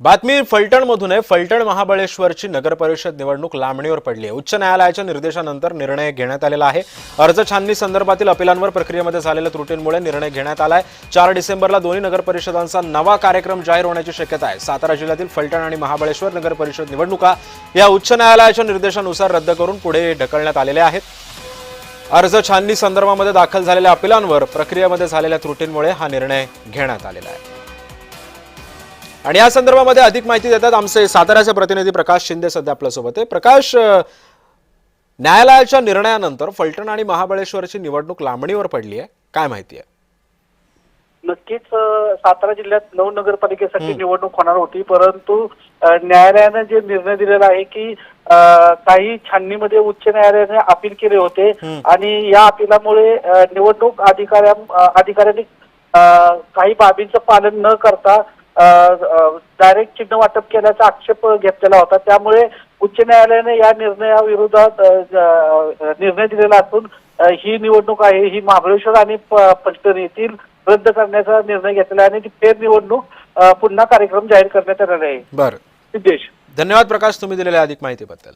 बातमी फलटणमधून आहे। फलटण महाबळेश्वरची नगर परिषद निवडणूक लांबणीवर पडली आहे। उच्च न्यायालयाच्या निर्देशानंतर निर्णय घेण्यात आलेला आहे। अर्ज छाननी संदर्भातील अपीलांवर प्रक्रियेमध्ये झालेल्या त्रुटींमुळे निर्णय घेण्यात आलाय। 4 डिसेंबरला दोन्ही नगर परिषदांचा नवा कार्यक्रम जाहीर होण्याची शक्यता आहे। सातारा जिल्ह्यातील फलटण आणि महाबळेश्वर नगर परिषद निवडणुका या उच्च न्यायालयाच्या निर्देशानुसार रद्द करून पुढे ढकलण्यात आलेल्या आहेत। अर्ज छाननी संदर्भामध्ये दाखल झालेल्या अपीलांवर प्रक्रियेमध्ये झालेल्या त्रुटींमुळे हा निर्णय घेण्यात आलेला आहे। आणि या संदर्भामध्ये अधिक माहिती देतात आमचे साताऱ्याचे प्रतिनिधी प्रकाश शिंदे सध्या आपल्यासोबत आहे। प्रकाश, न्यायालयाच्या निर्णयानंतर फलटण आणि महाबळेश्वरची निवडणूक लांबणीवर पडली आहे, काय माहिती आहे? नक्कीच सातारा जिल्ह्यात 9 नगरपालिकेसाठी निवडणूक होणार होती, परंतु न्यायालयाने जे निर्णय दिलेला आहे की काही छाननीमध्ये उच्च न्यायालयाने अपील केले होते आणि या अपीलामुळे निवडणूक अधिकाऱ्यांनी काही बाबींचं पालन न करता डायरेक्ट चिन्ह वाटप केल्याचा आक्षेप घेतलेला होता। त्यामुळे उच्च न्यायालयाने या निर्णयाविरोधात निर्णय दिलेला असून ही निवडणूक आहे ही महाबळेश्वर आणि फलटण येथील रद्द करण्याचा निर्णय घेतला आहे आणि ती फेर निवडणूक पुन्हा कार्यक्रम जाहीर करण्यात आलेला आहे। बरं, सिद्धेश, धन्यवाद प्रकाश, तुम्ही दिलेल्या अधिक माहितीबद्दल।